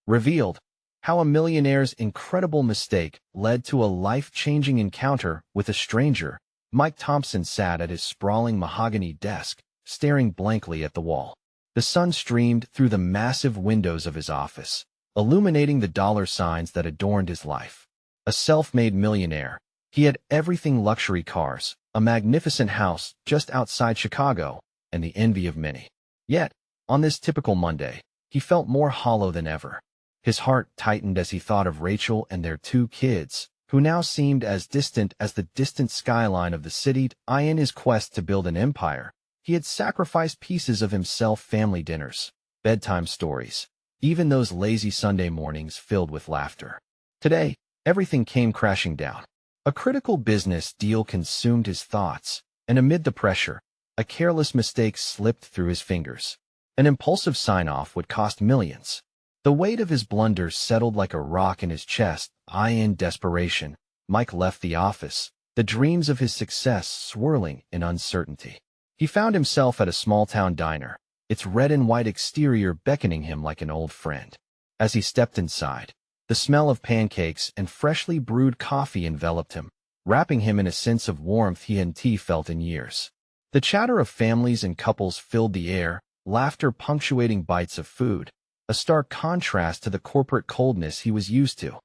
revealed how a millionaire's incredible mistake led to a life-changing encounter with a stranger. Mike Thompson sat at his sprawling mahogany desk, staring blankly at the wall. The sun streamed through the massive windows of his office, illuminating the dollar signs that adorned his life. A self-made millionaire, he had everything: luxury cars, a magnificent house just outside Chicago, and the envy of many. Yet, on this typical Monday, he felt more hollow than ever. His heart tightened as he thought of Rachel and their 2 kids, who now seemed as distant as the distant skyline of the city. In his quest to build an empire, he had sacrificed pieces of himself: family dinners, bedtime stories, even those lazy Sunday mornings filled with laughter. Today, everything came crashing down. A critical business deal consumed his thoughts, and amid the pressure, a careless mistake slipped through his fingers. An impulsive sign-off would cost millions. The weight of his blunders settled like a rock in his chest. In desperation, Mike left the office, the dreams of his success swirling in uncertainty. He found himself at a small-town diner, its red and white exterior beckoning him like an old friend. As he stepped inside, the smell of pancakes and freshly brewed coffee enveloped him, wrapping him in a sense of warmth he hadn't felt in years. The chatter of families and couples filled the air, laughter punctuating bites of food, a stark contrast to the corporate coldness he was used to.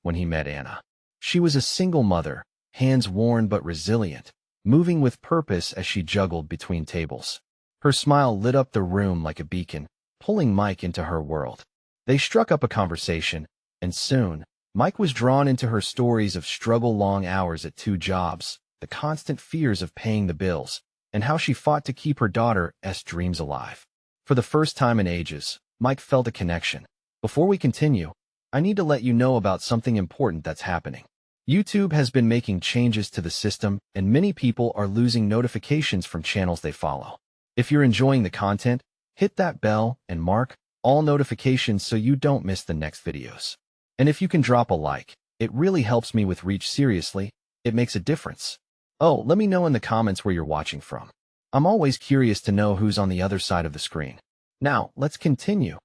When he met Anna. She was a single mother, hands worn but resilient, moving with purpose as she juggled between tables. Her smile lit up the room like a beacon, pulling Mike into her world. They struck up a conversation, and soon, Mike was drawn into her stories of struggle: long hours at 2 jobs, the constant fears of paying the bills, and how she fought to keep her daughter's dreams alive. For the first time in ages, Mike felt a connection. Before we continue, I need to let you know about something important that's happening. YouTube has been making changes to the system, and many people are losing notifications from channels they follow. If you're enjoying the content, hit that bell and mark all notifications so you don't miss the next videos. And if you can drop a like, it really helps me with reach. Seriously, it makes a difference. Oh, let me know in the comments where you're watching from. I'm always curious to know who's on the other side of the screen. Now, let's continue.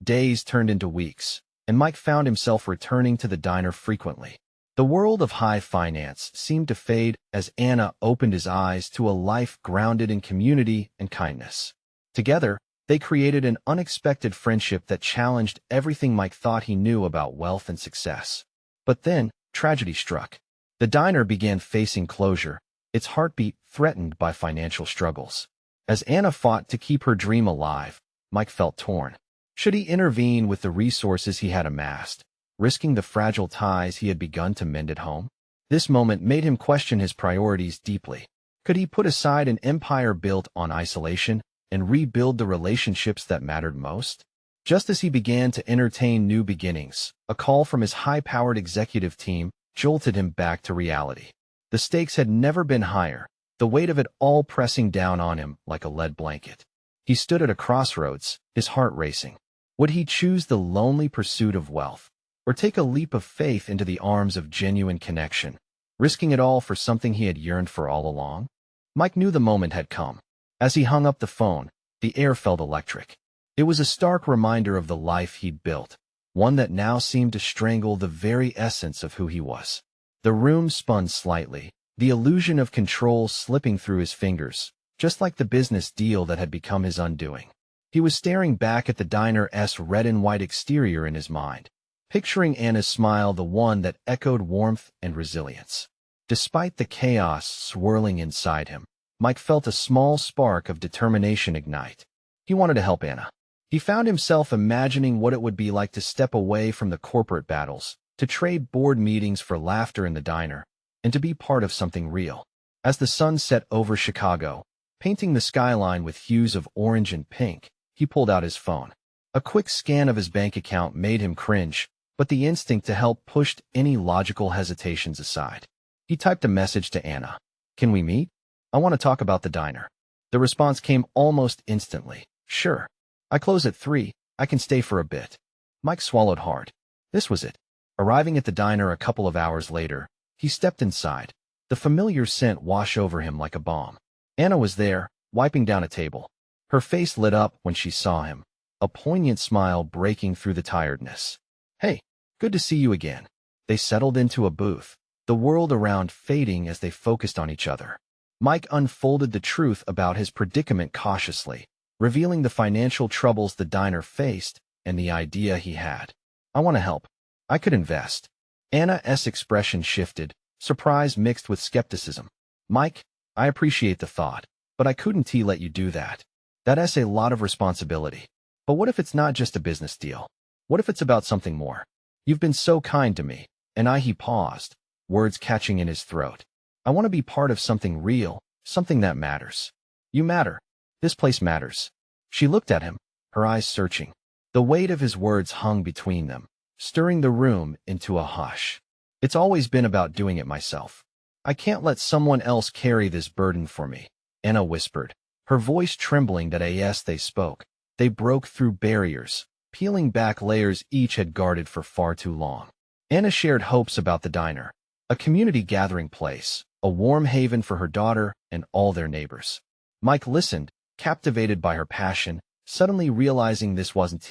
Days turned into weeks, and Mike found himself returning to the diner frequently. The world of high finance seemed to fade as Anna opened his eyes to a life grounded in community and kindness. Together, they created an unexpected friendship that challenged everything Mike thought he knew about wealth and success. But then, tragedy struck. The diner began facing closure, its heartbeat threatened by financial struggles. As Anna fought to keep her dream alive, Mike felt torn. Should he intervene with the resources he had amassed, risking the fragile ties he had begun to mend at home? This moment made him question his priorities deeply. Could he put aside an empire built on isolation and rebuild the relationships that mattered most? Just as he began to entertain new beginnings, a call from his high-powered executive team jolted him back to reality. The stakes had never been higher, the weight of it all pressing down on him like a lead blanket. He stood at a crossroads, his heart racing. Would he choose the lonely pursuit of wealth, or take a leap of faith into the arms of genuine connection, risking it all for something he had yearned for all along? Mike knew the moment had come. As he hung up the phone, the air felt electric. It was a stark reminder of the life he'd built, one that now seemed to strangle the very essence of who he was. The room spun slightly, the illusion of control slipping through his fingers, just like the business deal that had become his undoing. He was staring back at the diner's red and white exterior in his mind, picturing Anna's smile, the one that echoed warmth and resilience. Despite the chaos swirling inside him, Mike felt a small spark of determination ignite. He wanted to help Anna. He found himself imagining what it would be like to step away from the corporate battles, to trade board meetings for laughter in the diner, and to be part of something real. As the sun set over Chicago, painting the skyline with hues of orange and pink, he pulled out his phone. A quick scan of his bank account made him cringe, but the instinct to help pushed any logical hesitations aside. He typed a message to Anna. "Can we meet? I want to talk about the diner." The response came almost instantly. "Sure. I close at 3. I can stay for a bit." Mike swallowed hard. This was it. Arriving at the diner a couple of hours later, he stepped inside. The familiar scent washed over him like a balm. Anna was there, wiping down a table. Her face lit up when she saw him. a poignant smile breaking through the tiredness. "Hey, good to see you again." They settled into a booth, the world around fading as they focused on each other. Mike unfolded the truth about his predicament cautiously, revealing the financial troubles the diner faced and the idea he had. "I want to help. I could invest." Anna's expression shifted, surprise mixed with skepticism. "Mike, I appreciate the thought, but I couldn't let you do that. That's a lot of responsibility. But what if it's not just a business deal? What if it's about something more? You've been so kind to me." He paused, words catching in his throat. "I want to be part of something real, something that matters." "You matter. This place matters." She looked at him, her eyes searching. The weight of his words hung between them, stirring the room into a hush. "It's always been about doing it myself. I can't let someone else carry this burden for me," Anna whispered, her voice trembling as they spoke. They broke through barriers, peeling back layers each had guarded for far too long. Anna shared hopes about the diner, a community gathering place, a warm haven for her daughter and all their neighbors. Mike listened, captivated by her passion, suddenly realizing this wasn't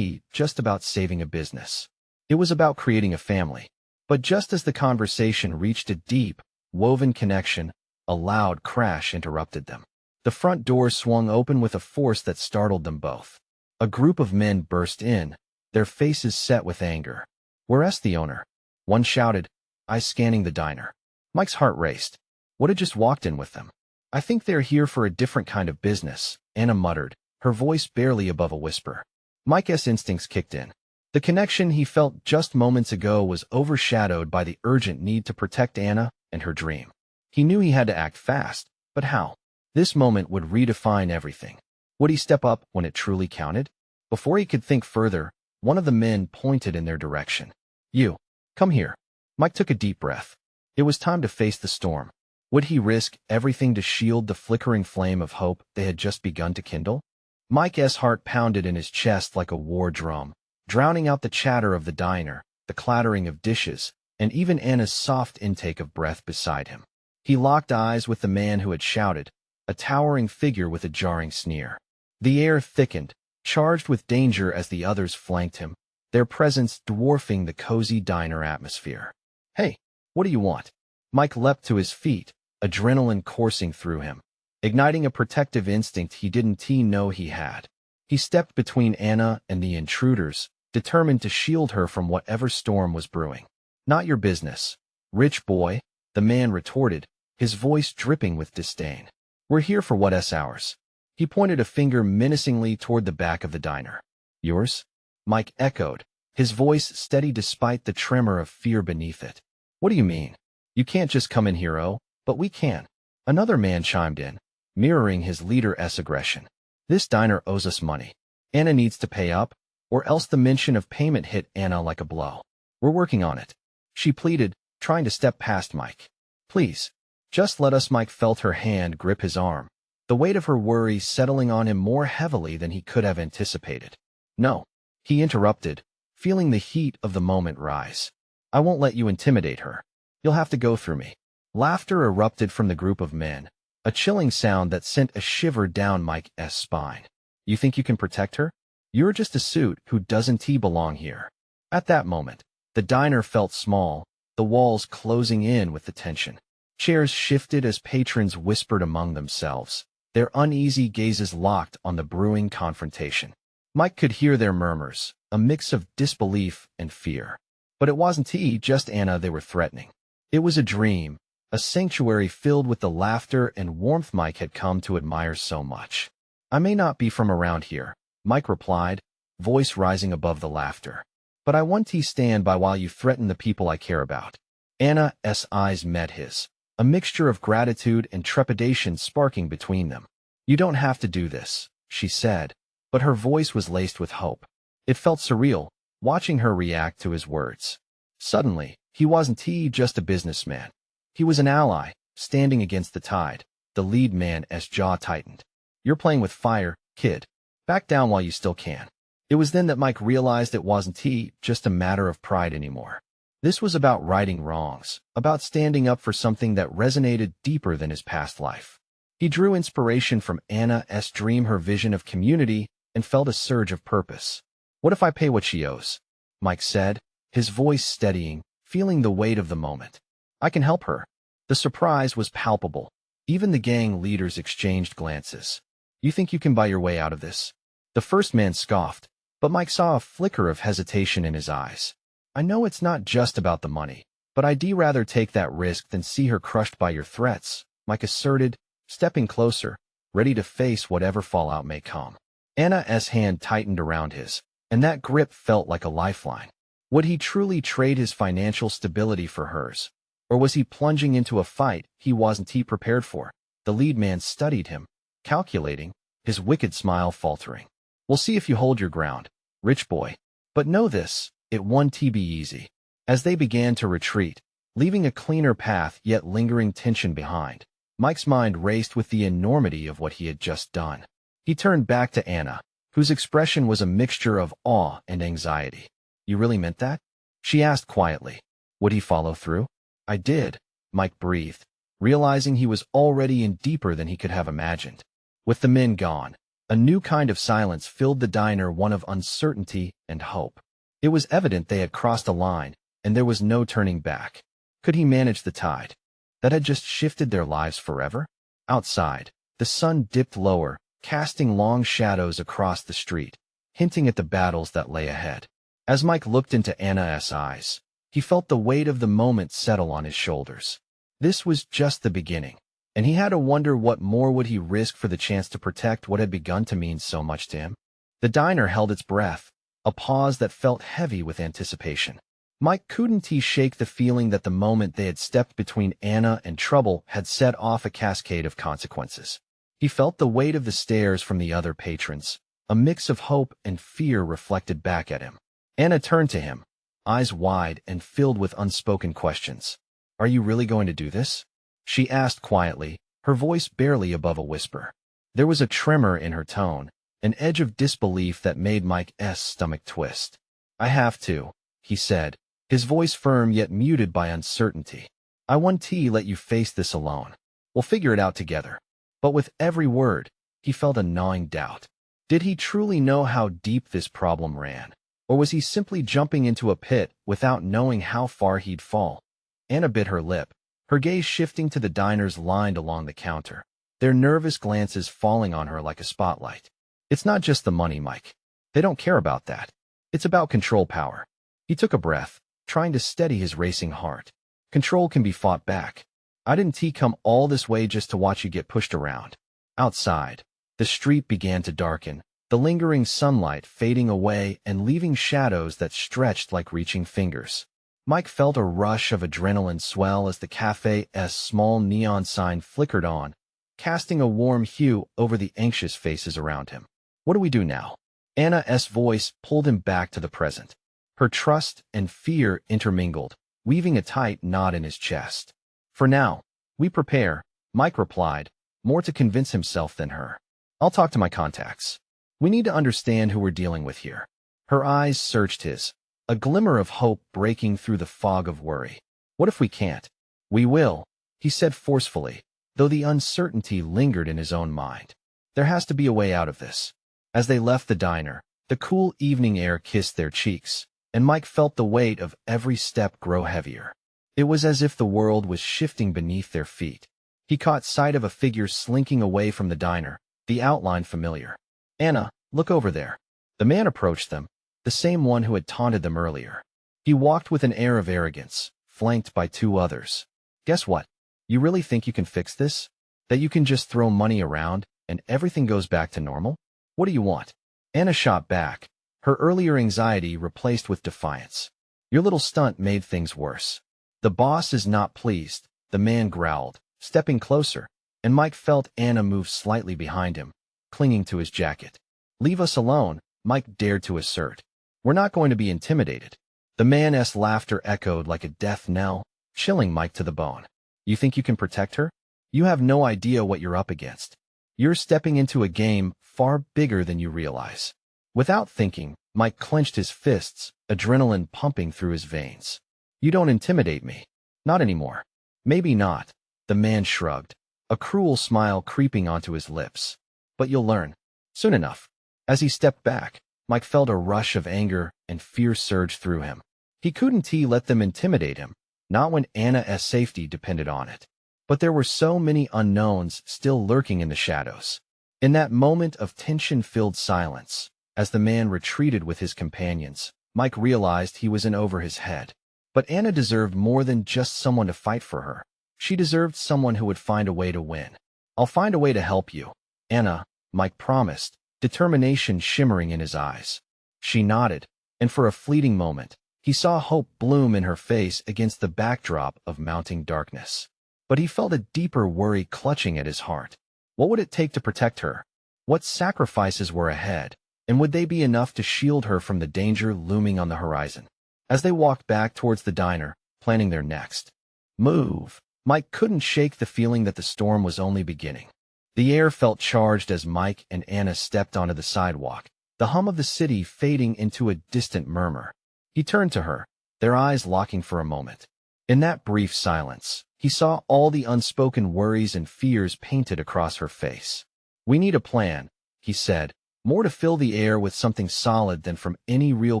just about saving a business. It was about creating a family. But just as the conversation reached a deep, woven connection, a loud crash interrupted them. The front door swung open with a force that startled them both. A group of men burst in, their faces set with anger. "Where's the owner?" one shouted, eyes scanning the diner. Mike's heart raced. What had just walked in with them? "I think they're here for a different kind of business," Anna muttered, her voice barely above a whisper. Mike's instincts kicked in. The connection he felt just moments ago was overshadowed by the urgent need to protect Anna and her dream. He knew he had to act fast, but how? This moment would redefine everything. Would he step up when it truly counted? Before he could think further, one of the men pointed in their direction. "You, come here." Mike took a deep breath. It was time to face the storm. Would he risk everything to shield the flickering flame of hope they had just begun to kindle? Mike's heart pounded in his chest like a war drum, drowning out the chatter of the diner, the clattering of dishes, and even Anna's soft intake of breath beside him. He locked eyes with the man who had shouted, a towering figure with a jarring sneer. The air thickened, charged with danger as the others flanked him, their presence dwarfing the cozy diner atmosphere. "Hey, what do you want?" Mike leapt to his feet, adrenaline coursing through him, igniting a protective instinct he didn't know he had. He stepped between Anna and the intruders, determined to shield her from whatever storm was brewing. "Not your business, rich boy," the man retorted, his voice dripping with disdain. "We're here for what's ours." He pointed a finger menacingly toward the back of the diner. "Yours?" Mike echoed, his voice steady despite the tremor of fear beneath it. "What do you mean? You can't just come in here, oh, but we can." Another man chimed in, mirroring his leader's aggression. "This diner owes us money. Anna needs to pay up, or else." The mention of payment hit Anna like a blow. "We're working on it," she pleaded, trying to step past Mike. "Please, just let us." Mike felt her hand grip his arm, the weight of her worry settling on him more heavily than he could have anticipated. "No," he interrupted, feeling the heat of the moment rise. "I won't let you intimidate her. You'll have to go through me." Laughter erupted from the group of men, a chilling sound that sent a shiver down Mike's spine. "You think you can protect her? You're just a suit who doesn't belong here." At that moment, the diner felt small, the walls closing in with the tension. Chairs shifted as patrons whispered among themselves, their uneasy gazes locked on the brewing confrontation. Mike could hear their murmurs, a mix of disbelief and fear. But it wasn't just Anna they were threatening. It was a dream, a sanctuary filled with the laughter and warmth Mike had come to admire so much. "I may not be from around here," Mike replied, voice rising above the laughter. "But I want to stand by while you threaten the people I care about." Anna's eyes met his, a mixture of gratitude and trepidation sparking between them. "You don't have to do this," she said, but her voice was laced with hope. It felt surreal, watching her react to his words. Suddenly, he wasn't just a businessman. He was an ally, standing against the tide. The lead man's jaw tightened. "You're playing with fire, kid. Back down while you still can." It was then that Mike realized it wasn't just a matter of pride anymore. This was about righting wrongs, about standing up for something that resonated deeper than his past life. He drew inspiration from Anna's dream, her vision of community, and felt a surge of purpose. What if I pay what she owes? Mike said, his voice steadying, feeling the weight of the moment. I can help her. The surprise was palpable. Even the gang leaders exchanged glances. You think you can buy your way out of this? The first man scoffed, but Mike saw a flicker of hesitation in his eyes. I know it's not just about the money, but I'd rather take that risk than see her crushed by your threats, Mike asserted, stepping closer, ready to face whatever fallout may come. Anna's hand tightened around his, and that grip felt like a lifeline. Would he truly trade his financial stability for hers? Or was he plunging into a fight he wasn't prepared for? The lead man studied him, calculating, his wicked smile faltering. We'll see if you hold your ground, rich boy. But know this, it won't be easy. As they began to retreat, leaving a cleaner path yet lingering tension behind, Mike's mind raced with the enormity of what he had just done. He turned back to Anna, whose expression was a mixture of awe and anxiety. You really meant that? She asked quietly. Would he follow through? I did, Mike breathed, realizing he was already in deeper than he could have imagined. With the men gone, a new kind of silence filled the diner, one of uncertainty and hope. It was evident they had crossed a line, and there was no turning back. Could he manage the tide that had just shifted their lives forever? Outside, the sun dipped lower, casting long shadows across the street, hinting at the battles that lay ahead. As Mike looked into Anna's eyes, he felt the weight of the moment settle on his shoulders. This was just the beginning, and he had to wonder what more would he risk for the chance to protect what had begun to mean so much to him. The diner held its breath, a pause that felt heavy with anticipation. Mike couldn't shake the feeling that the moment they had stepped between Anna and trouble had set off a cascade of consequences. He felt the weight of the stares from the other patrons, a mix of hope and fear reflected back at him. Anna turned to him, eyes wide and filled with unspoken questions. Are you really going to do this? She asked quietly, her voice barely above a whisper. There was a tremor in her tone, an edge of disbelief that made Mike's stomach twist. I have to, he said, his voice firm yet muted by uncertainty. I won't let you face this alone. We'll figure it out together. But with every word, he felt a gnawing doubt. Did he truly know how deep this problem ran? Or was he simply jumping into a pit without knowing how far he'd fall? Anna bit her lip, her gaze shifting to the diners lined along the counter, their nervous glances falling on her like a spotlight. It's not just the money, Mike. They don't care about that. It's about control power. He took a breath, trying to steady his racing heart. Control can be fought back. I didn't come all this way just to watch you get pushed around. Outside, the street began to darken, the lingering sunlight fading away and leaving shadows that stretched like reaching fingers. Mike felt a rush of adrenaline swell as the cafe's small neon sign flickered on, casting a warm hue over the anxious faces around him. What do we do now? Anna's voice pulled him back to the present. Her trust and fear intermingled, weaving a tight knot in his chest. For now, we prepare, Mike replied, more to convince himself than her. I'll talk to my contacts. We need to understand who we're dealing with here. Her eyes searched his, a glimmer of hope breaking through the fog of worry. What if we can't? We will, he said forcefully, though the uncertainty lingered in his own mind. There has to be a way out of this. As they left the diner, the cool evening air kissed their cheeks, and Mike felt the weight of every step grow heavier. It was as if the world was shifting beneath their feet. He caught sight of a figure slinking away from the diner, the outline familiar. Anna, look over there. The man approached them, the same one who had taunted them earlier. He walked with an air of arrogance, flanked by two others. Guess what? You really think you can fix this? That you can just throw money around and everything goes back to normal? What do you want? Anna shot back, her earlier anxiety replaced with defiance. Your little stunt made things worse. The boss is not pleased, the man growled, stepping closer, and Mike felt Anna move slightly behind him, clinging to his jacket. Leave us alone, Mike dared to assert. We're not going to be intimidated. The man's laughter echoed like a death knell, chilling Mike to the bone. You think you can protect her? You have no idea what you're up against. You're stepping into a game far bigger than you realize. Without thinking, Mike clenched his fists, adrenaline pumping through his veins. You don't intimidate me. Not anymore. Maybe not. The man shrugged, a cruel smile creeping onto his lips. But you'll learn. Soon enough. As he stepped back, Mike felt a rush of anger and fear surge through him. He couldn't let them intimidate him, not when Anna's safety depended on it. But there were so many unknowns still lurking in the shadows. In that moment of tension-filled silence, as the man retreated with his companions, Mike realized he was in over his head. But Anna deserved more than just someone to fight for her. She deserved someone who would find a way to win. "I'll find a way to help you, Anna," Mike promised, determination shimmering in his eyes. She nodded, and for a fleeting moment, he saw hope bloom in her face against the backdrop of mounting darkness. But he felt a deeper worry clutching at his heart. What would it take to protect her? What sacrifices were ahead, and would they be enough to shield her from the danger looming on the horizon? As they walked back towards the diner, planning their next move, Mike couldn't shake the feeling that the storm was only beginning. The air felt charged as Mike and Anna stepped onto the sidewalk, the hum of the city fading into a distant murmur. He turned to her, their eyes locking for a moment. In that brief silence, he saw all the unspoken worries and fears painted across her face. "We need a plan," he said, more to fill the air with something solid than from any real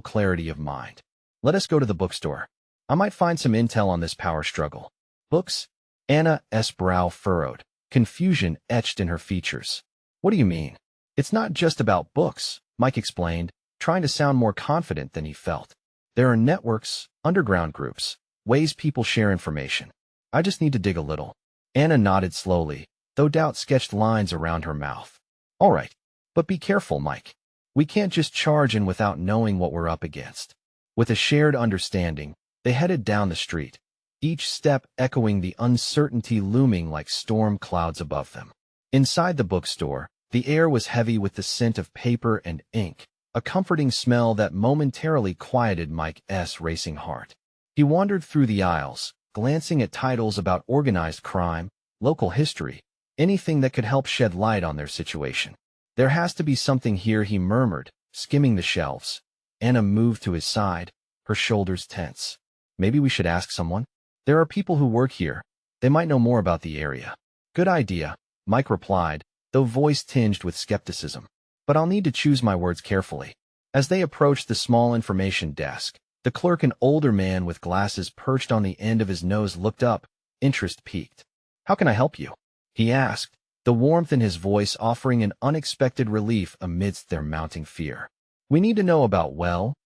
clarity of mind. "Let us go to the bookstore. I might find some intel on this power struggle." "Books?" Anna's brow furrowed, confusion etched in her features. "What do you mean?" "It's not just about books," Mike explained, trying to sound more confident than he felt. "There are networks, underground groups, ways people share information. I just need to dig a little." Anna nodded slowly, though doubt sketched lines around her mouth. "All right, but be careful, Mike. We can't just charge in without knowing what we're up against." With a shared understanding, they headed down the street, each step echoing the uncertainty looming like storm clouds above them. Inside the bookstore, the air was heavy with the scent of paper and ink, a comforting smell that momentarily quieted Mike's racing heart. He wandered through the aisles, glancing at titles about organized crime, local history, anything that could help shed light on their situation. "There has to be something here," he murmured, skimming the shelves. Anna moved to his side, her shoulders tense. "Maybe we should ask someone? There are people who work here. They might know more about the area." "Good idea," Mike replied, though voice tinged with skepticism. "But I'll need to choose my words carefully." As they approached the small information desk, the clerk, an older man with glasses perched on the end of his nose, looked up, interest piqued. "How can I help you?" he asked, the warmth in his voice offering an unexpected relief amidst their mounting fear. "We need to know about,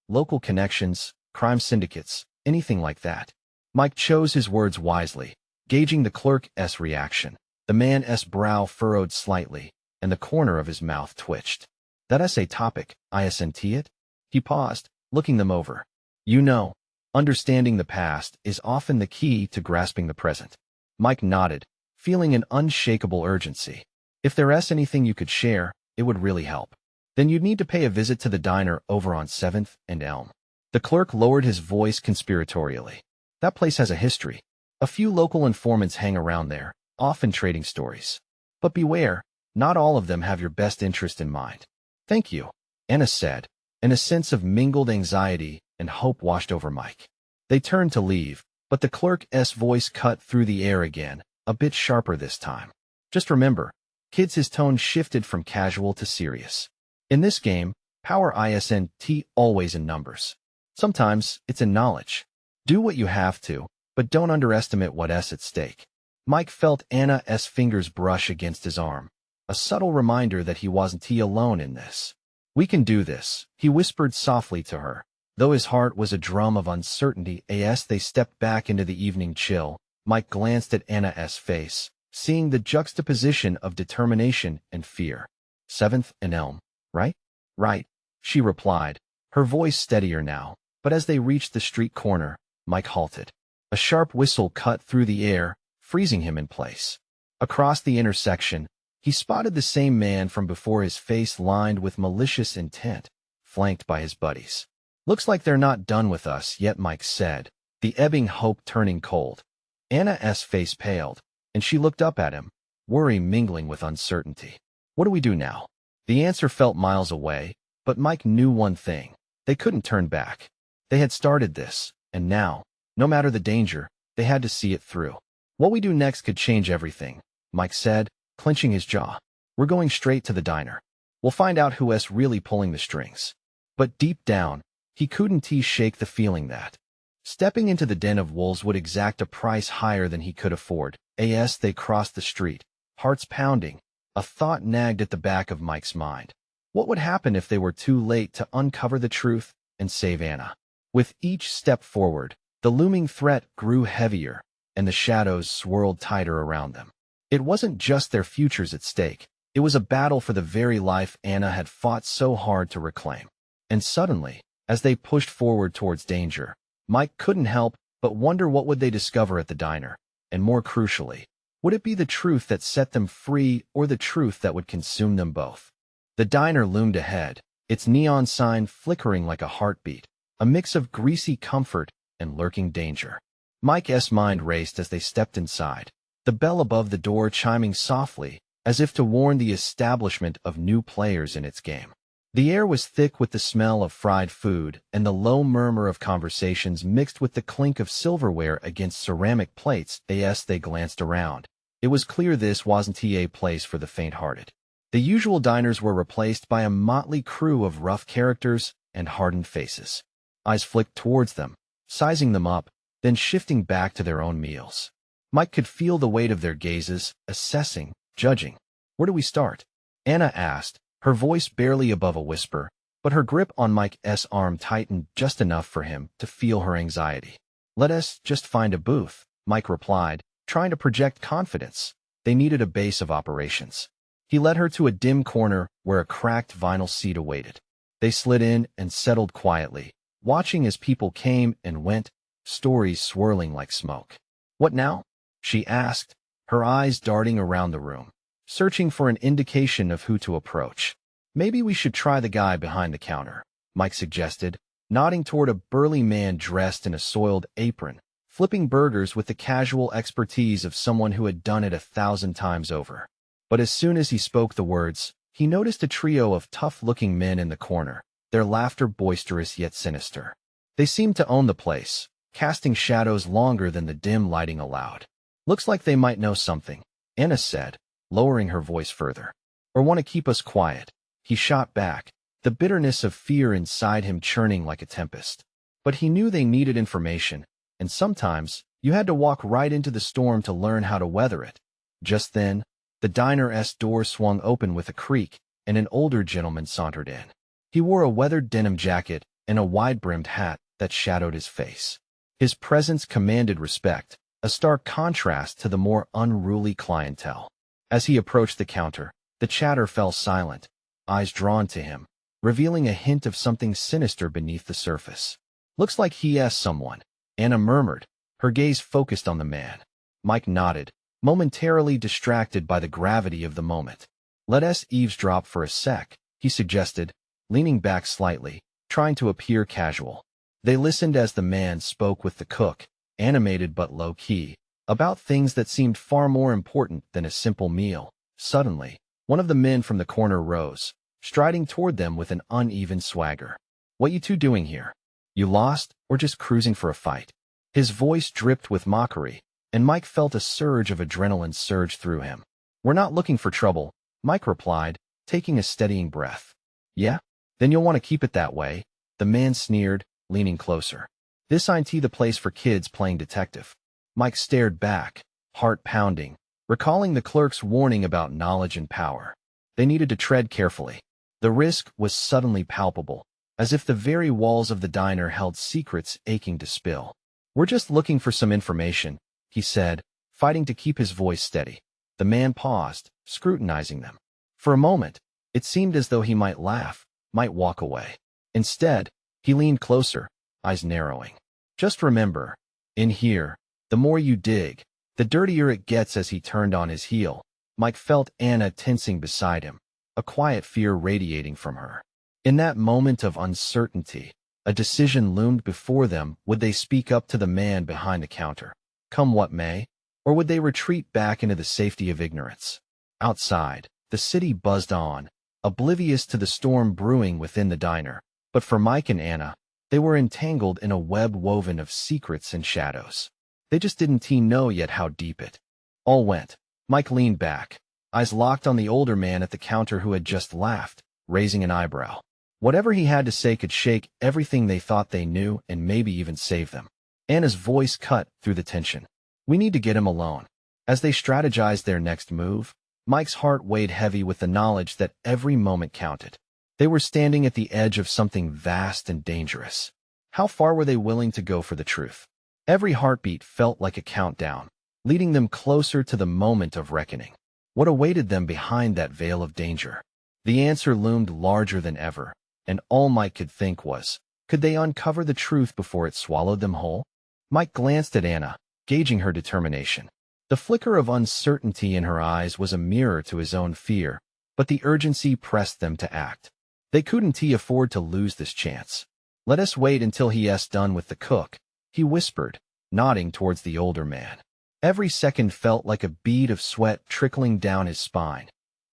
local connections, crime syndicates, anything like that." Mike chose his words wisely, gauging the clerk's reaction. The man's brow furrowed slightly, and the corner of his mouth twitched. "That's a topic, isn't it?" He paused, looking them over. "You know, understanding the past is often the key to grasping the present." Mike nodded, feeling an unshakable urgency. "If there's anything you could share, it would really help. Then you'd need to pay a visit to the diner over on 7th and Elm." The clerk lowered his voice conspiratorially. "That place has a history. A few local informants hang around there, often trading stories. But beware, not all of them have your best interest in mind." "Thank you," Anna said, and a sense of mingled anxiety and hope washed over Mike. They turned to leave, but the clerk's voice cut through the air again, a bit sharper this time. "Just remember, kids." His tone shifted from casual to serious. "In this game, power isn't always in numbers. Sometimes it's in knowledge. Do what you have to, but don't underestimate what's at stake." Mike felt Anna's fingers brush against his arm, a subtle reminder that he wasn't alone in this. "We can do this," he whispered softly to her, though his heart was a drum of uncertainty. As they stepped back into the evening chill, Mike glanced at Anna's face, seeing the juxtaposition of determination and fear. 7th and Elm, right? "Right," she replied, her voice steadier now, but as they reached the street corner, Mike halted. A sharp whistle cut through the air, freezing him in place. Across the intersection, he spotted the same man from before, his face lined with malicious intent, flanked by his buddies. "Looks like they're not done with us yet," Mike said, the ebbing hope turning cold. Anna's face paled, and she looked up at him, worry mingling with uncertainty. "What do we do now?" The answer felt miles away, but Mike knew one thing. They couldn't turn back. They had started this, and now, no matter the danger, they had to see it through. "What we do next could change everything," Mike said, clenching his jaw. "We're going straight to the diner." We'll find out who's really pulling the strings. But deep down, he couldn't shake the feeling that stepping into the den of wolves would exact a price higher than he could afford. As they crossed the street, hearts pounding, a thought nagged at the back of Mike's mind. What would happen if they were too late to uncover the truth and save Anna? With each step forward, the looming threat grew heavier, and the shadows swirled tighter around them. It wasn't just their futures at stake. It was a battle for the very life Anna had fought so hard to reclaim. And suddenly, as they pushed forward towards danger, Mike couldn't help but wonder what would they discover at the diner, and more crucially, would it be the truth that set them free or the truth that would consume them both? The diner loomed ahead, its neon sign flickering like a heartbeat, a mix of greasy comfort and lurking danger. Mike's mind raced as they stepped inside, the bell above the door chiming softly, as if to warn the establishment of new players in its game. The air was thick with the smell of fried food, and the low murmur of conversations mixed with the clink of silverware against ceramic plates. As they glanced around, it was clear this wasn't a place for the faint-hearted. The usual diners were replaced by a motley crew of rough characters and hardened faces. Eyes flicked towards them, sizing them up, then shifting back to their own meals. Mike could feel the weight of their gazes, assessing, judging. Where do we start? Anna asked, her voice barely above a whisper, but her grip on Mike's arm tightened just enough for him to feel her anxiety. Let us just find a booth, Mike replied, trying to project confidence. They needed a base of operations. He led her to a dim corner where a cracked vinyl seat awaited. They slid in and settled quietly, watching as people came and went, stories swirling like smoke. What now? She asked, her eyes darting around the room, searching for an indication of who to approach. Maybe we should try the guy behind the counter, Mike suggested, nodding toward a burly man dressed in a soiled apron, flipping burgers with the casual expertise of someone who had done it 1,000 times over. But as soon as he spoke the words, he noticed a trio of tough-looking men in the corner, their laughter boisterous yet sinister. They seemed to own the place, casting shadows longer than the dim lighting allowed. Looks like they might know something, Anna said, lowering her voice further. Or want to keep us quiet, he shot back, the bitterness of fear inside him churning like a tempest. But he knew they needed information, and sometimes you had to walk right into the storm to learn how to weather it. Just then, the diner's door swung open with a creak, and an older gentleman sauntered in. He wore a weathered denim jacket and a wide-brimmed hat that shadowed his face. His presence commanded respect, a stark contrast to the more unruly clientele. As he approached the counter, the chatter fell silent, eyes drawn to him, revealing a hint of something sinister beneath the surface. Looks like he asked someone, Anna murmured, her gaze focused on the man. Mike nodded, momentarily distracted by the gravity of the moment. Let us eavesdrop for a sec, he suggested, leaning back slightly, trying to appear casual. They listened as the man spoke with the cook, animated but low-key, about things that seemed far more important than a simple meal. Suddenly, one of the men from the corner rose, striding toward them with an uneven swagger. What you two doing here? You lost, or just cruising for a fight? His voice dripped with mockery, and Mike felt a surge of adrenaline surge through him. We're not looking for trouble, Mike replied, taking a steadying breath. Yeah? Then you'll want to keep it that way, the man sneered, leaning closer. This ain't the place for kids playing detective. Mike stared back, heart pounding, recalling the clerk's warning about knowledge and power. They needed to tread carefully. The risk was suddenly palpable, as if the very walls of the diner held secrets aching to spill. We're just looking for some information, he said, fighting to keep his voice steady. The man paused, scrutinizing them. For a moment, it seemed as though he might laugh, might walk away. Instead, he leaned closer, eyes narrowing. Just remember, in here, the more you dig, the dirtier it gets. As he turned on his heel, Mike felt Anna tensing beside him, a quiet fear radiating from her. In that moment of uncertainty, a decision loomed before them. Would they speak up to the man behind the counter, come what may, or would they retreat back into the safety of ignorance? Outside, the city buzzed on, oblivious to the storm brewing within the diner. But for Mike and Anna, they were entangled in a web woven of secrets and shadows. They just didn't know yet how deep it all went. Mike leaned back, eyes locked on the older man at the counter who had just laughed, raising an eyebrow. Whatever he had to say could shake everything they thought they knew and maybe even save them. Anna's voice cut through the tension. We need to get him alone. As they strategized their next move, Mike's heart weighed heavy with the knowledge that every moment counted. They were standing at the edge of something vast and dangerous. How far were they willing to go for the truth? Every heartbeat felt like a countdown, leading them closer to the moment of reckoning. What awaited them behind that veil of danger? The answer loomed larger than ever, and all Mike could think was, could they uncover the truth before it swallowed them whole? Mike glanced at Anna, gauging her determination. The flicker of uncertainty in her eyes was a mirror to his own fear, but the urgency pressed them to act. They couldn't afford to lose this chance. Let us wait until he's done with the cook, he whispered, nodding towards the older man. Every second felt like a bead of sweat trickling down his spine.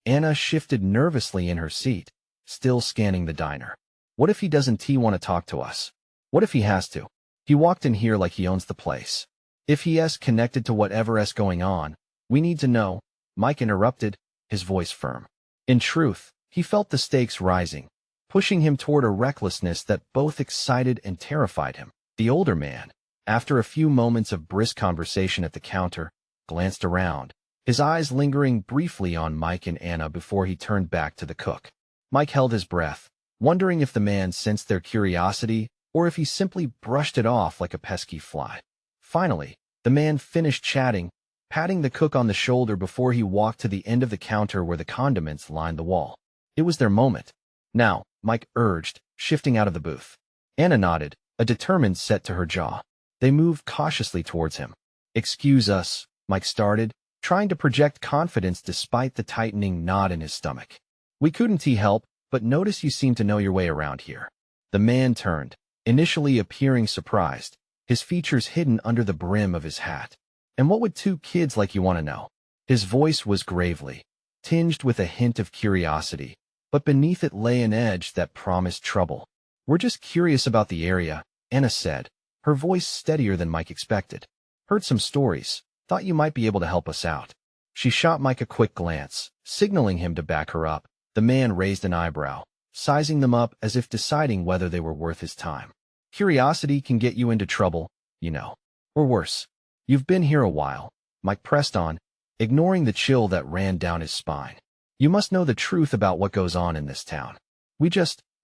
Anna shifted nervously in her seat, still scanning the diner. What if he doesn't want to talk to us? What if he has to? He walked in here like he owns the place. If he's connected to whatever's going on, we need to know, Mike interrupted, his voice firm. In truth, he felt the stakes rising, pushing him toward a recklessness that both excited and terrified him. The older man, after a few moments of brisk conversation at the counter, glanced around, his eyes lingering briefly on Mike and Anna before he turned back to the cook. Mike held his breath, wondering if the man sensed their curiosity or if he simply brushed it off like a pesky fly. Finally, the man finished chatting, patting the cook on the shoulder before he walked to the end of the counter where the condiments lined the wall. It was their moment. Now, Mike urged, shifting out of the booth. Anna nodded, a determined set to her jaw. They moved cautiously towards him. Excuse us, Mike started, trying to project confidence despite the tightening knot in his stomach. We couldn't help, but notice you seem to know your way around here. The man turned, initially appearing surprised, his features hidden under the brim of his hat. And what would two kids like you want to know? His voice was gravely, tinged with a hint of curiosity, but beneath it lay an edge that promised trouble. We're just curious about the area, Anna said, her voice steadier than Mike expected. Heard some stories, thought you might be able to help us out. She shot Mike a quick glance, signaling him to back her up. The man raised an eyebrow, sizing them up as if deciding whether they were worth his time. Curiosity can get you into trouble, you know. Or worse. You've been here a while, Mike pressed on, ignoring the chill that ran down his spine. You must know the truth about what goes on in this town. We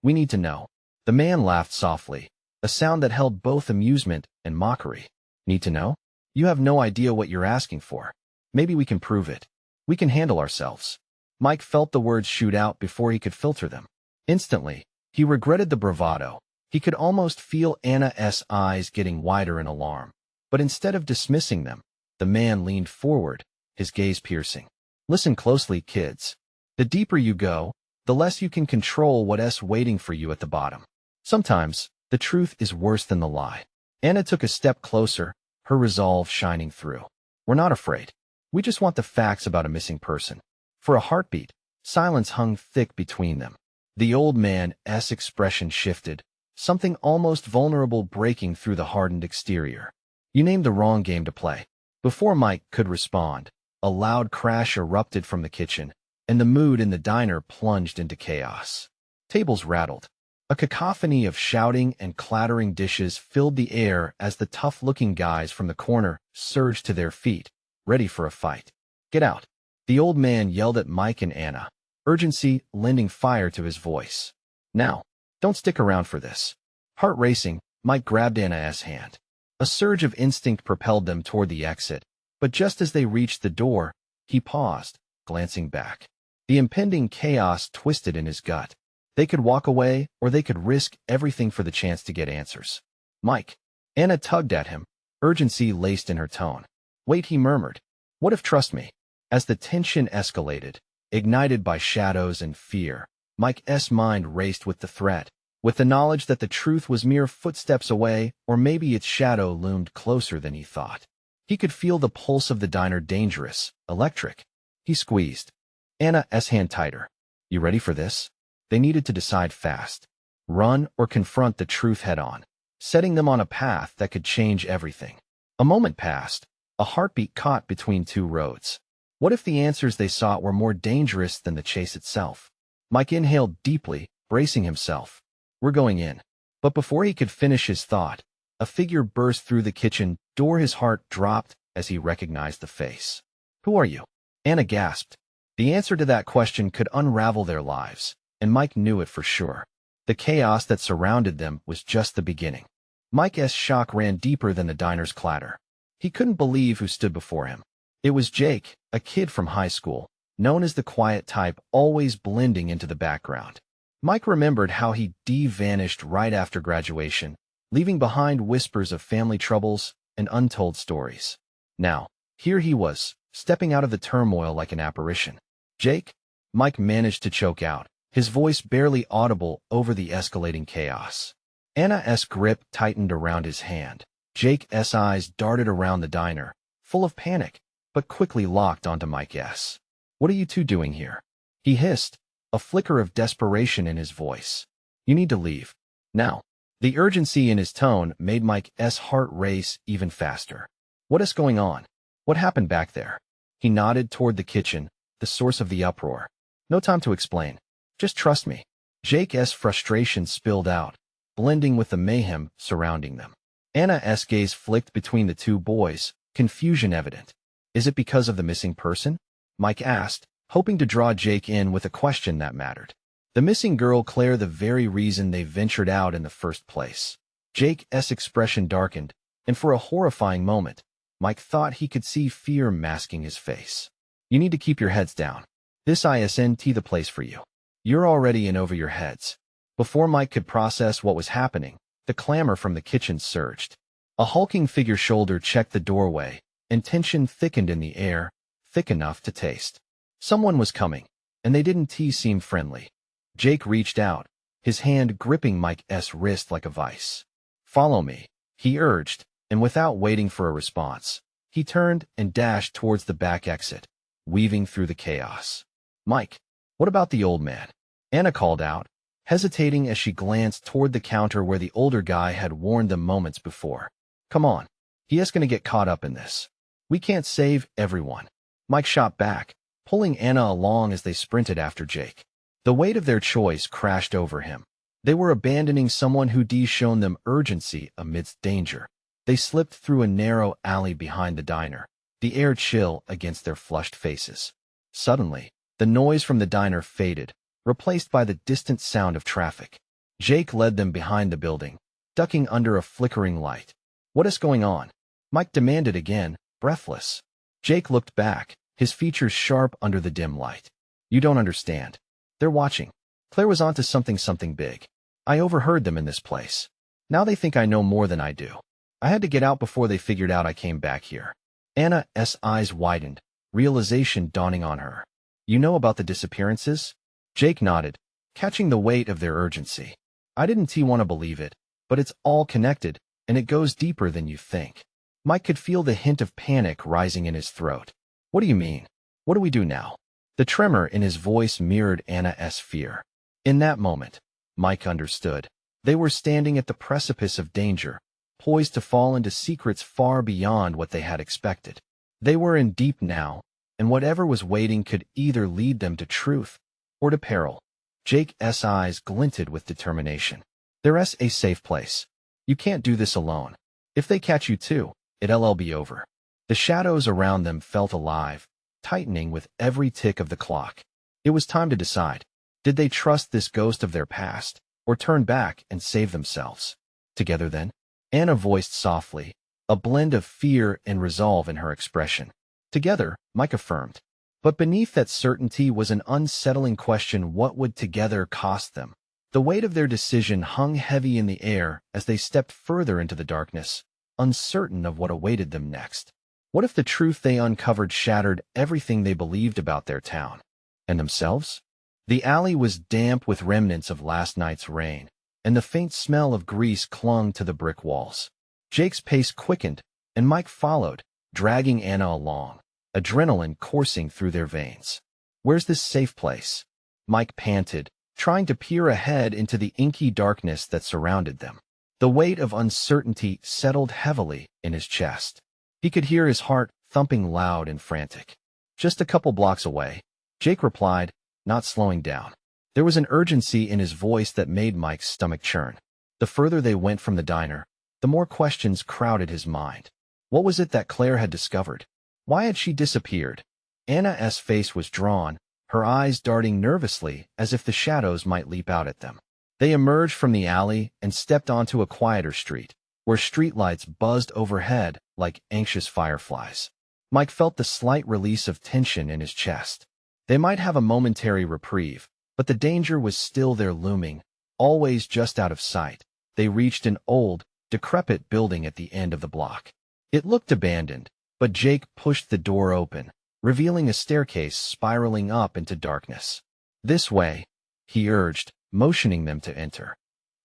need to know. The man laughed softly, a sound that held both amusement and mockery. Need to know? You have no idea what you're asking for. Maybe we can prove it. We can handle ourselves. Mike felt the words shoot out before he could filter them. Instantly, he regretted the bravado. He could almost feel Anna's eyes getting wider in alarm. But instead of dismissing them, the man leaned forward, his gaze piercing. Listen closely, kids. The deeper you go, the less you can control what's waiting for you at the bottom. Sometimes, the truth is worse than the lie. Anna took a step closer, her resolve shining through. We're not afraid. We just want the facts about a missing person. For a heartbeat, silence hung thick between them. The old man's expression shifted, something almost vulnerable breaking through the hardened exterior. You named the wrong game to play. Before Mike could respond, a loud crash erupted from the kitchen, and the mood in the diner plunged into chaos. Tables rattled. A cacophony of shouting and clattering dishes filled the air as the tough-looking guys from the corner surged to their feet, ready for a fight. Get out. The old man yelled at Mike and Anna, urgency lending fire to his voice. Now, don't stick around for this. Heart racing, Mike grabbed Anna's hand. A surge of instinct propelled them toward the exit, but just as they reached the door, he paused, glancing back. The impending chaos twisted in his gut. They could walk away, or they could risk everything for the chance to get answers. Mike. Anna tugged at him, urgency laced in her tone. Wait, he murmured. What if trust me? As the tension escalated, ignited by shadows and fear, Mike's mind raced with the threat, with the knowledge that the truth was mere footsteps away, or maybe its shadow loomed closer than he thought. He could feel the pulse of the diner dangerous, electric. He squeezed Anna's hand tighter. You ready for this? They needed to decide fast. Run or confront the truth head-on, setting them on a path that could change everything. A moment passed, a heartbeat caught between two roads. What if the answers they sought were more dangerous than the chase itself? Mike inhaled deeply, bracing himself. We're going in. But before he could finish his thought, a figure burst through the kitchen door. His heart dropped as he recognized the face. Who are you? Anna gasped. The answer to that question could unravel their lives, and Mike knew it for sure. The chaos that surrounded them was just the beginning. Mike's shock ran deeper than the diner's clatter. He couldn't believe who stood before him. It was Jake, a kid from high school, known as the quiet type, always blending into the background. Mike remembered how he vanished right after graduation, leaving behind whispers of family troubles and untold stories. Now, here he was, stepping out of the turmoil like an apparition. Jake? Mike managed to choke out, his voice barely audible over the escalating chaos. Anna's grip tightened around his hand. Jake's eyes darted around the diner, full of panic, but quickly locked onto Mike's. What are you two doing here? He hissed, a flicker of desperation in his voice. You need to leave. Now. The urgency in his tone made Mike's heart race even faster. What is going on? What happened back there? He nodded toward the kitchen, the source of the uproar. No time to explain. Just trust me. Jake's frustration spilled out, blending with the mayhem surrounding them. Anna's gaze flicked between the two boys, confusion evident. Is it because of the missing person? Mike asked, hoping to draw Jake in with a question that mattered. The missing girl, Claire, the very reason they ventured out in the first place. Jake's expression darkened, and for a horrifying moment, Mike thought he could see fear masking his face. You need to keep your heads down. This isn't the place for you. You're already in over your heads. Before Mike could process what was happening, the clamor from the kitchen surged. A hulking figure shoulder checked the doorway, and tension thickened in the air, thick enough to taste. Someone was coming, and they didn't seem friendly. Jake reached out, his hand gripping Mike's wrist like a vice. Follow me, he urged, and without waiting for a response, he turned and dashed towards the back exit, weaving through the chaos. Mike, what about the old man? Anna called out, hesitating as she glanced toward the counter where the older guy had warned them moments before. Come on, he is going to get caught up in this. We can't save everyone. Mike shot back, pulling Anna along as they sprinted after Jake. The weight of their choice crashed over him. They were abandoning someone who'd shown them urgency amidst danger. They slipped through a narrow alley behind the diner, the air chill against their flushed faces. Suddenly, the noise from the diner faded, replaced by the distant sound of traffic. Jake led them behind the building, ducking under a flickering light. What is going on? Mike demanded again, breathless. Jake looked back, his features sharp under the dim light. You don't understand. They're watching. Claire was onto something big. I overheard them in this place. Now they think I know more than I do. I had to get out before they figured out I came back here. Anna's eyes widened, realization dawning on her. You know about the disappearances? Jake nodded, catching the weight of their urgency. I didn't want to believe it, but it's all connected, and it goes deeper than you think. Mike could feel the hint of panic rising in his throat. What do you mean? What do we do now? The tremor in his voice mirrored Anna's fear. In that moment, Mike understood. They were standing at the precipice of danger, poised to fall into secrets far beyond what they had expected. They were in deep now, and whatever was waiting could either lead them to truth or to peril. Jake's eyes glinted with determination. There's a safe place. You can't do this alone. If they catch you too, it'll be over. The shadows around them felt alive, tightening with every tick of the clock. It was time to decide. Did they trust this ghost of their past, or turn back and save themselves? Together then? Anna voiced softly, a blend of fear and resolve in her expression. Together, Mike affirmed. But beneath that certainty was an unsettling question: what would together cost them? The weight of their decision hung heavy in the air as they stepped further into the darkness, uncertain of what awaited them next. What if the truth they uncovered shattered everything they believed about their town? And themselves? The alley was damp with remnants of last night's rain, and the faint smell of grease clung to the brick walls. Jake's pace quickened, and Mike followed, dragging Anna along, adrenaline coursing through their veins. Where's this safe place? Mike panted, trying to peer ahead into the inky darkness that surrounded them. The weight of uncertainty settled heavily in his chest. He could hear his heart thumping loud and frantic. Just a couple blocks away, Jake replied, not slowing down. There was an urgency in his voice that made Mike's stomach churn. The further they went from the diner, the more questions crowded his mind. What was it that Claire had discovered? Why had she disappeared? Anna's face was drawn, her eyes darting nervously as if the shadows might leap out at them. They emerged from the alley and stepped onto a quieter street, where streetlights buzzed overhead like anxious fireflies. Mike felt the slight release of tension in his chest. They might have a momentary reprieve, but the danger was still there looming, always just out of sight. They reached an old, decrepit building at the end of the block. It looked abandoned, but Jake pushed the door open, revealing a staircase spiraling up into darkness. "This way," he urged, motioning them to enter.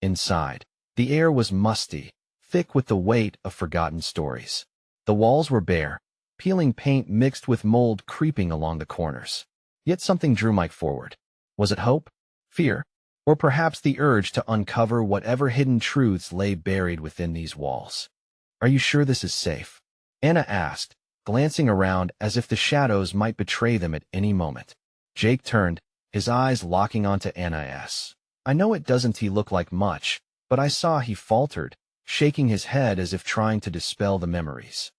Inside, the air was musty, thick with the weight of forgotten stories. The walls were bare, peeling paint mixed with mold creeping along the corners. Yet something drew Mike forward. Was it hope? Fear? Or perhaps the urge to uncover whatever hidden truths lay buried within these walls? "Are you sure this is safe?" Anna asked, glancing around as if the shadows might betray them at any moment. Jake turned, his eyes locking onto Anna's. "I know it doesn't look like much, but I saw," he faltered, shaking his head as if trying to dispel the memories.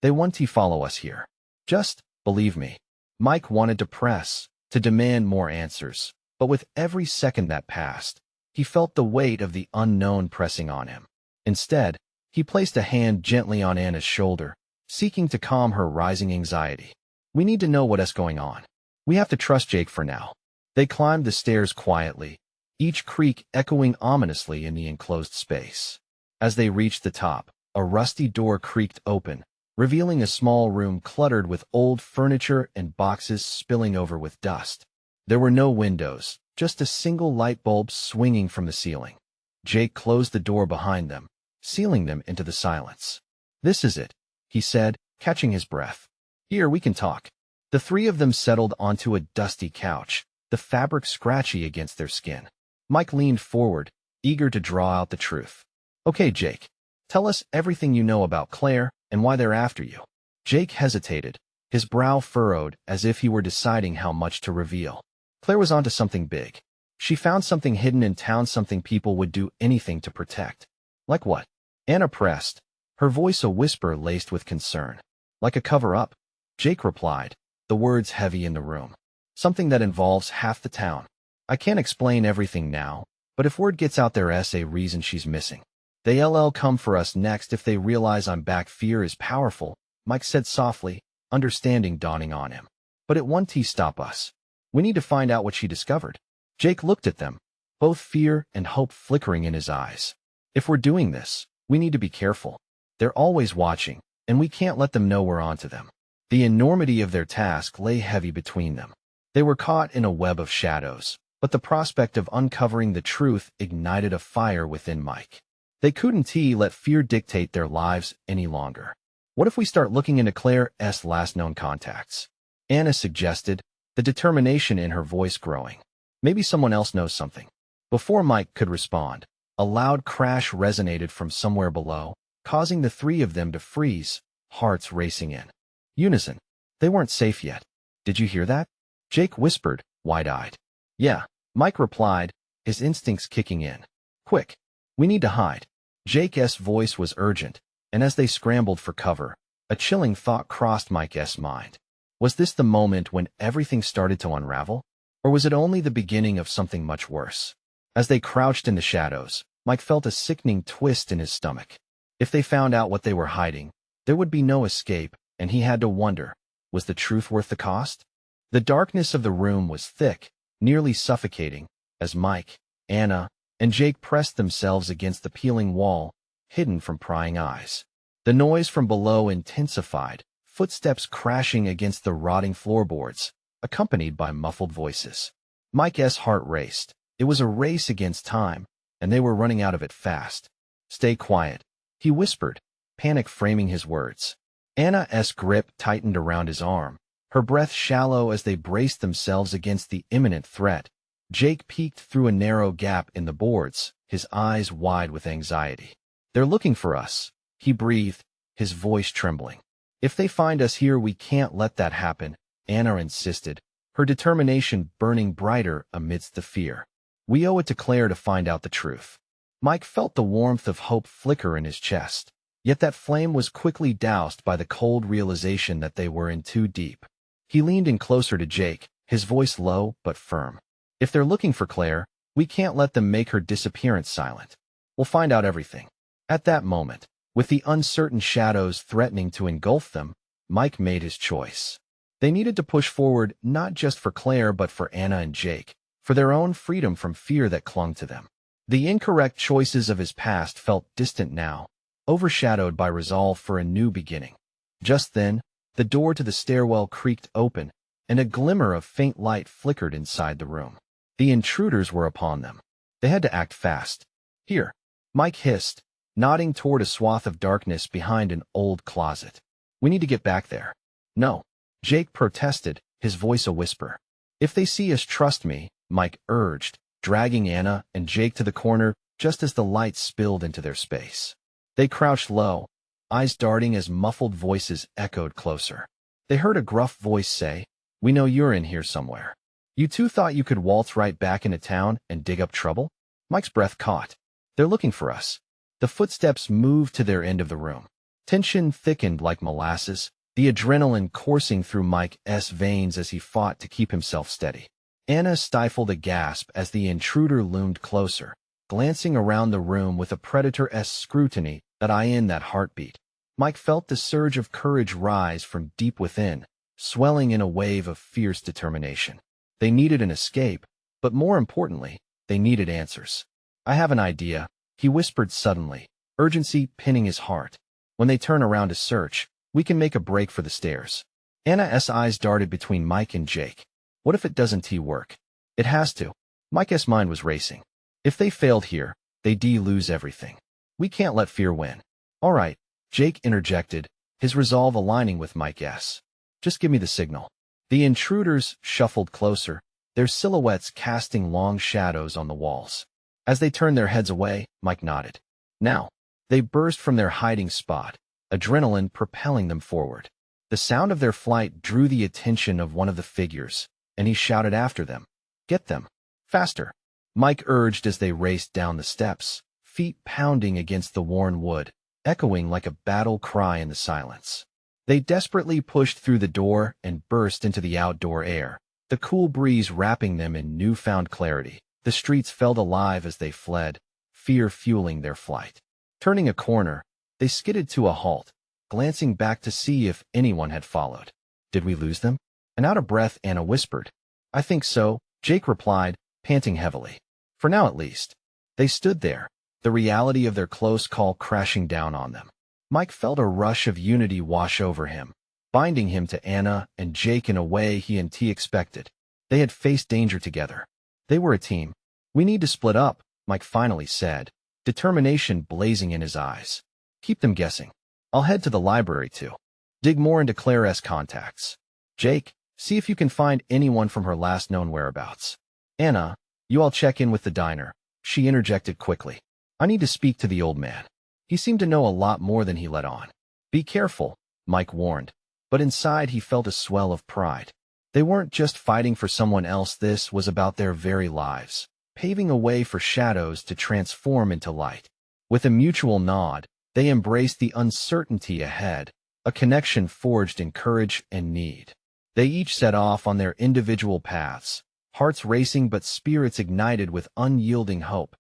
"They want to follow us here. Just believe me." Mike wanted to press, to demand more answers, but with every second that passed, he felt the weight of the unknown pressing on him. Instead, he placed a hand gently on Anna's shoulder, seeking to calm her rising anxiety. "We need to know what's going on. We have to trust Jake for now." They climbed the stairs quietly, each creak echoing ominously in the enclosed space. As they reached the top, a rusty door creaked open, revealing a small room cluttered with old furniture and boxes spilling over with dust. There were no windows, just a single light bulb swinging from the ceiling. Jake closed the door behind them, sealing them into the silence. "This is it," he said, catching his breath. "Here we can talk." The three of them settled onto a dusty couch, the fabric scratchy against their skin. Mike leaned forward, eager to draw out the truth. "Okay, Jake, tell us everything you know about Claire and why they're after you." Jake hesitated, his brow furrowed as if he were deciding how much to reveal. Claire was onto something big. She found something hidden in town, something people would do anything to protect. "Like what?" Anna pressed, her voice a whisper laced with concern. "Like a cover-up," Jake replied, the words heavy in the room. "Something that involves half the town. I can't explain everything now, but if word gets out there's a reason she's missing. They'll come for us next if they realize I'm back." "Fear is powerful," Mike said softly, understanding dawning on him. "But it won't stop us. We need to find out what she discovered." Jake looked at them, both fear and hope flickering in his eyes. "If we're doing this, we need to be careful. They're always watching, and we can't let them know we're onto them." The enormity of their task lay heavy between them. They were caught in a web of shadows, but the prospect of uncovering the truth ignited a fire within Mike. They couldn't let fear dictate their lives any longer. "What if we start looking into Claire's last known contacts?" Anna suggested, the determination in her voice growing. "Maybe someone else knows something." Before Mike could respond, a loud crash resonated from somewhere below, causing the three of them to freeze, hearts racing in unison. They weren't safe yet. "Did you hear that?" Jake whispered, wide-eyed. "Yeah," Mike replied, his instincts kicking in. "Quick, we need to hide." Jake's voice was urgent, and as they scrambled for cover, a chilling thought crossed Mike's mind. Was this the moment when everything started to unravel? Or was it only the beginning of something much worse? As they crouched in the shadows, Mike felt a sickening twist in his stomach. If they found out what they were hiding, there would be no escape, and he had to wonder, was the truth worth the cost? The darkness of the room was thick, nearly suffocating, as Mike, Anna, and Jake pressed themselves against the peeling wall, hidden from prying eyes. The noise from below intensified, footsteps crashing against the rotting floorboards, accompanied by muffled voices. Mike's heart raced. It was a race against time, and they were running out of it fast. "Stay quiet," he whispered, panic framing his words. Anna's grip tightened around his arm, her breath shallow as they braced themselves against the imminent threat. Jake peeked through a narrow gap in the boards, his eyes wide with anxiety. "They're looking for us," he breathed, his voice trembling. "If they find us here, we can't let that happen," Anna insisted, her determination burning brighter amidst the fear. "We owe it to Claire to find out the truth." Mike felt the warmth of hope flicker in his chest, yet that flame was quickly doused by the cold realization that they were in too deep. He leaned in closer to Jake, his voice low but firm. "If they're looking for Claire, we can't let them make her disappearance silent. We'll find out everything." At that moment, with the uncertain shadows threatening to engulf them, Mike made his choice. They needed to push forward not just for Claire but for Anna and Jake, for their own freedom from fear that clung to them. The incorrect choices of his past felt distant now, overshadowed by resolve for a new beginning. Just then, the door to the stairwell creaked open, and a glimmer of faint light flickered inside the room. The intruders were upon them. They had to act fast. "Here," Mike hissed, nodding toward a swath of darkness behind an old closet. "We need to get back there." "No," Jake protested, his voice a whisper. "If they see us, trust me," Mike urged, dragging Anna and Jake to the corner just as the light spilled into their space. They crouched low, eyes darting as muffled voices echoed closer. They heard a gruff voice say, "We know you're in here somewhere. You two thought you could waltz right back into town and dig up trouble?" Mike's breath caught. "They're looking for us." The footsteps moved to their end of the room. Tension thickened like molasses, the adrenaline coursing through Mike's veins as he fought to keep himself steady. Anna stifled a gasp as the intruder loomed closer, glancing around the room with a predator-esque scrutiny that in that heartbeat. Mike felt the surge of courage rise from deep within, swelling in a wave of fierce determination. They needed an escape, but more importantly, they needed answers. "I have an idea," he whispered suddenly, urgency pinning his heart. "When they turn around to search, we can make a break for the stairs." Anna's eyes darted between Mike and Jake. "What if it doesn't work?" "It has to." Mike's mind was racing. "If they failed here, they'd lose everything. We can't let fear win." "All right," Jake interjected, his resolve aligning with Mike's. "Just give me the signal." The intruders shuffled closer, their silhouettes casting long shadows on the walls. As they turned their heads away, Mike nodded. "Now." They burst from their hiding spot, adrenaline propelling them forward. The sound of their flight drew the attention of one of the figures, and he shouted after them, "Get them! Faster!" Mike urged as they raced down the steps, feet pounding against the worn wood, echoing like a battle cry in the silence. They desperately pushed through the door and burst into the outdoor air, the cool breeze wrapping them in newfound clarity. The streets felt alive as they fled, fear fueling their flight. Turning a corner, they skidded to a halt, glancing back to see if anyone had followed. "Did we lose them?" And out of breath, Anna whispered. "I think so," Jake replied, panting heavily. "For now at least." They stood there, the reality of their close call crashing down on them. Mike felt a rush of unity wash over him, binding him to Anna and Jake in a way he and T expected. They had faced danger together. They were a team. "We need to split up," Mike finally said, determination blazing in his eyes. "Keep them guessing. I'll head to the library to dig more into Claire's contacts. Jake, see if you can find anyone from her last known whereabouts. Anna, you all check in with the diner," she interjected quickly. "I need to speak to the old man. He seemed to know a lot more than he let on." "Be careful," Mike warned, but inside he felt a swell of pride. They weren't just fighting for someone else, this was about their very lives, paving a way for shadows to transform into light. With a mutual nod, they embraced the uncertainty ahead, a connection forged in courage and need. They each set off on their individual paths, hearts racing but spirits ignited with unyielding hope.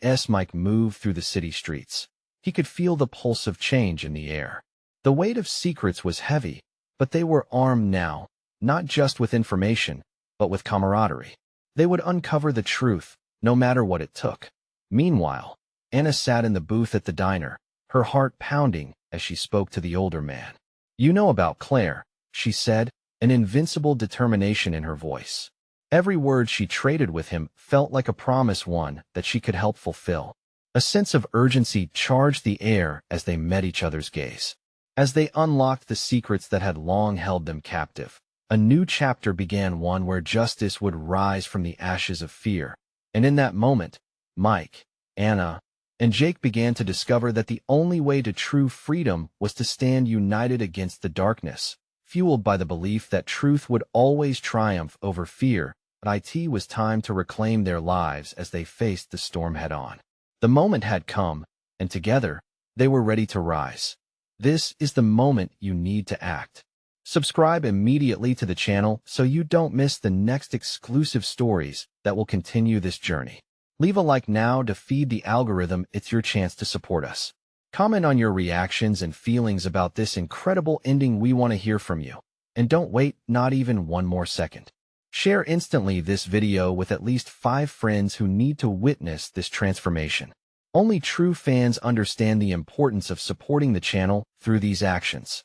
As Mike moved through the city streets, he could feel the pulse of change in the air. The weight of secrets was heavy, but they were armed now, not just with information, but with camaraderie. They would uncover the truth, no matter what it took. Meanwhile, Anna sat in the booth at the diner, her heart pounding as she spoke to the older man. "You know about Claire," she said, an invincible determination in her voice. Every word she traded with him felt like a promise, one that she could help fulfill. A sense of urgency charged the air as they met each other's gaze. As they unlocked the secrets that had long held them captive, a new chapter began, one where justice would rise from the ashes of fear. And in that moment, Mike, Anna, and Jake began to discover that the only way to true freedom was to stand united against the darkness, fueled by the belief that truth would always triumph over fear, but it was time to reclaim their lives as they faced the storm head-on. The moment had come, and together, they were ready to rise. This is the moment you need to act. Subscribe immediately to the channel so you don't miss the next exclusive stories that will continue this journey. Leave a like now to feed the algorithm. It's your chance to support us. Comment on your reactions and feelings about this incredible ending. We want to hear from you. And don't wait, not even one more second. Share instantly this video with at least 5 friends who need to witness this transformation. Only true fans understand the importance of supporting the channel through these actions.